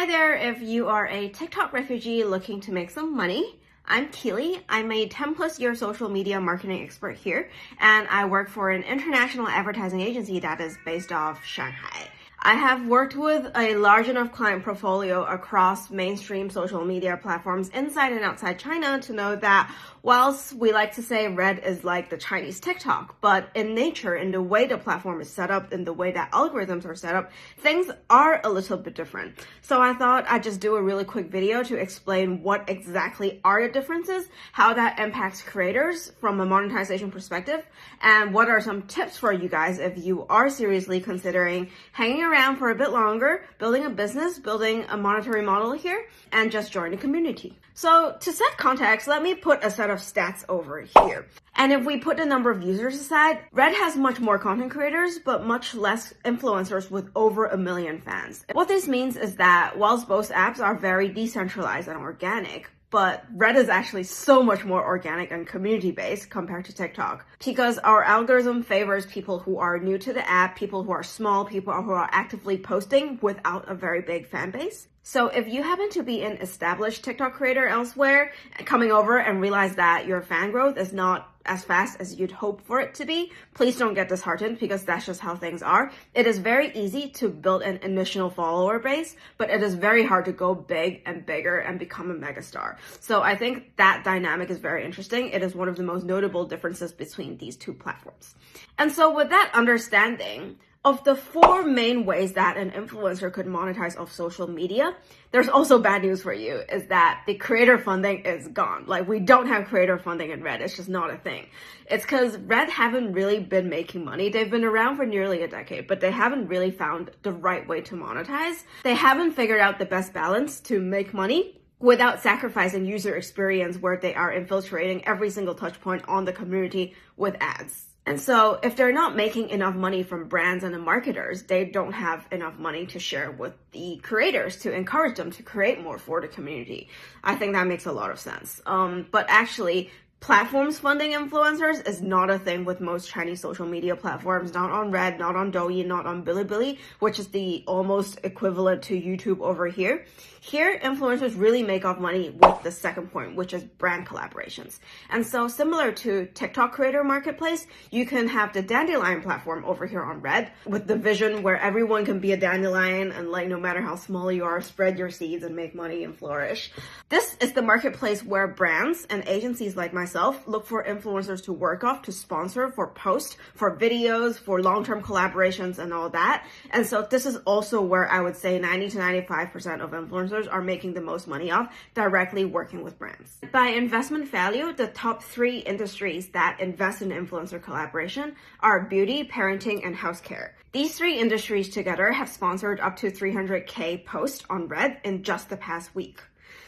Hi there, if you are a TikTok refugee looking to make some money, I'm Keely. I'm a 10 plus year social media marketing expert here, and I work for an international advertising agency that is based off Shanghai. I have worked with a large enough client portfolio across mainstream social media platforms inside and outside China to know that whilst we like to say Red is like the Chinese TikTok, but in nature, in the way the platform is set up, in the way that algorithms are set up, things are a little bit different. So I thought I'd just do a really quick video to explain what exactly are the differences, how that impacts creators from a monetization perspective, and what are some tips for you guys if you are seriously considering hanging around for a bit longer, building a business, building a monetary model here, and just join the community. So to set context, let me put a set of stats over here. And if we put the number of users aside, Red has much more content creators, but much less influencers with over 1 million fans. What this means is that whilst both apps are very decentralized and organic, but Red is actually so much more organic and community-based compared to TikTok because our algorithm favors people who are new to the app, people who are small, people who are actively posting without a very big fan base. So if you happen to be an established TikTok creator elsewhere, coming over and realize that your fan growth is not as fast as you'd hope for it to be, please don't get disheartened because that's just how things are. It is very easy to build an initial follower base, but it is very hard to go big and bigger and become a megastar. So I think that dynamic is very interesting. It is one of the most notable differences between these two platforms. And so with that understanding, of the 4 main ways that an influencer could monetize off social media, there's also bad news for you, is that the creator funding is gone. Like, we don't have creator funding in Red. It's just not a thing. It's because Red haven't really been making money. They've been around for nearly a decade, but they haven't really found the right way to monetize. They haven't figured out the best balance to make money without sacrificing user experience where they are infiltrating every single touch point on the community with ads. And so if they're not making enough money from brands and the marketers, they don't have enough money to share with the creators to encourage them to create more for the community. I think that makes a lot of sense. But actually, platforms funding influencers is not a thing with most Chinese social media platforms, not on Red, not on Douyin, not on Bilibili, which is the almost equivalent to YouTube over here. Here, influencers really make off money with the second point, which is brand collaborations. And so similar to TikTok creator marketplace, you can have the dandelion platform over here on Red with the vision where everyone can be a dandelion and, like, no matter how small you are, spread your seeds and make money and flourish. This is the marketplace where brands and agencies like myself look for influencers to work off, to sponsor, for posts, for videos, for long-term collaborations and all that. And so this is also where I would say 90 to 95% of influencers are making the most money off directly working with brands. By investment value, the top 3 industries that invest in influencer collaboration are beauty, parenting, and house care. These 3 industries together have sponsored up to 300K posts on Red in just the past week.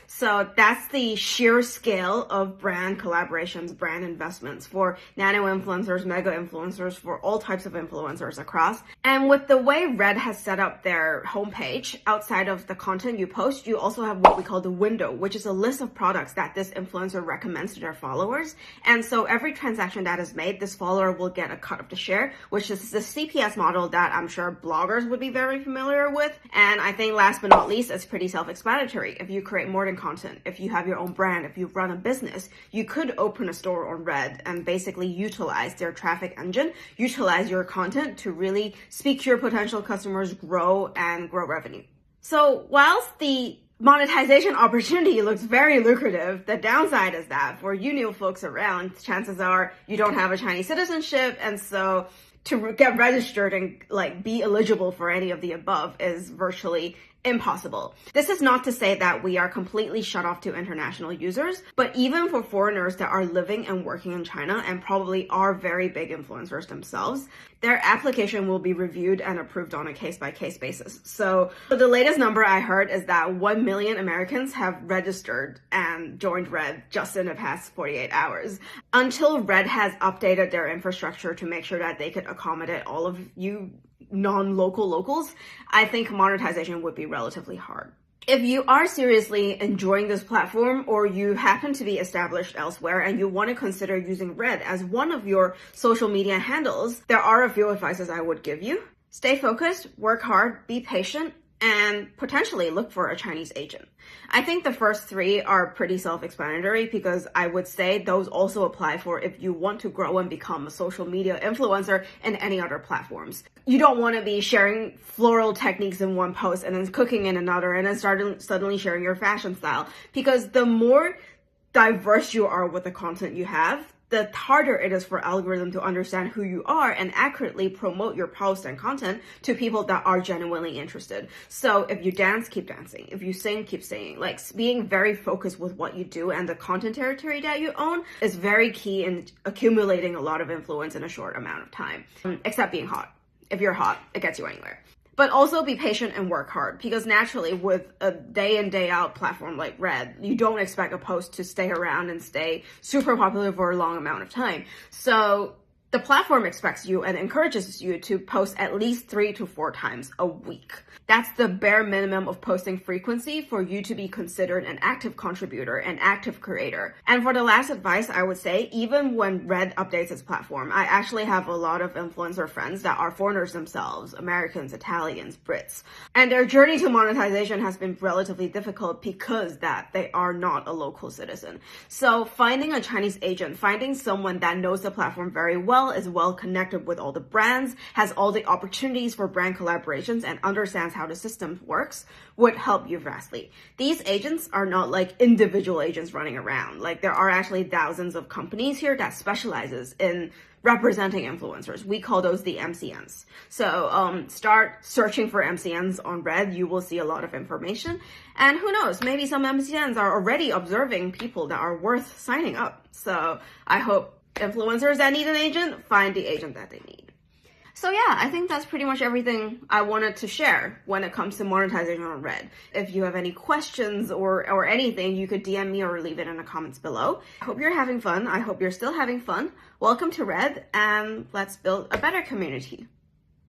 So that's the sheer scale of brand collaborations, brand investments for nano influencers, mega influencers, for all types of influencers across. And with the way Red has set up their homepage, outside of the content you post, you also have what we call the window, which is a list of products that this influencer recommends to their followers. And so every transaction that is made, this follower will get a cut of the share, which is the CPS model that I'm sure bloggers would be very familiar with. And I think last but not least, it's pretty self-explanatory. If you create more than content, if you have your own brand, if you run a business, you could open a store on Red and basically utilize their traffic engine, utilize your content to really speak to your potential customers, grow revenue. So whilst the monetization opportunity looks very lucrative, the downside is that for you new folks around, chances are you don't have a Chinese citizenship, and so to get registered and, like, be eligible for any of the above is virtually impossible. This is not to say that we are completely shut off to international users, but even for foreigners that are living and working in China and probably are very big influencers themselves, their application will be reviewed and approved on a case-by-case basis. So the latest number I heard is that 1 million Americans have registered and joined Red just in the past 48 hours. Until Red has updated their infrastructure to make sure that they could accommodate all of you non-local locals, I think monetization would be relatively hard. If you are seriously enjoying this platform, or you happen to be established elsewhere and you want to consider using Red as one of your social media handles, there are a few advices I would give you. Stay focused, work hard, be patient, and potentially look for a Chinese agent. I think the first three are pretty self-explanatory because I would say those also apply for if you want to grow and become a social media influencer in any other platforms. You don't want to be sharing floral techniques in one post and then cooking in another and then suddenly sharing your fashion style, because the more diverse you are with the content you have, the harder it is for algorithm to understand who you are and accurately promote your post and content to people that are genuinely interested. So if you dance, keep dancing. If you sing, keep singing. Like, being very focused with what you do and the content territory that you own is very key in accumulating a lot of influence in a short amount of time. Except being hot. If you're hot, it gets you anywhere. But also be patient and work hard, because naturally with a day in, day out platform like Red, you don't expect a post to stay around and stay super popular for a long amount of time. So the platform expects you and encourages you to post at least 3 to 4 times a week. That's the bare minimum of posting frequency for you to be considered an active contributor, an active creator. And for the last advice, I would say, even when Red updates its platform, I actually have a lot of influencer friends that are foreigners themselves, Americans, Italians, Brits. And their journey to monetization has been relatively difficult because that they are not a local citizen. So finding a Chinese agent, finding someone that knows the platform very well, is well connected with all the brands, has all the opportunities for brand collaborations, and understands how the system works, would help you vastly. These agents are not like individual agents running around. Like, there are actually thousands of companies here that specializes in representing influencers. We call those the MCNs. So start searching for MCNs on Red. You will see a lot of information. And who knows, maybe some MCNs are already observing people that are worth signing up. So I hope influencers that need an agent find the agent that they need. So yeah, I think that's pretty much everything I wanted to share when it comes to monetization on Red. If you have any questions or anything, you could DM me or leave it in the comments below. I hope you're having fun. I hope you're still having fun. Welcome to Red, and let's build a better community.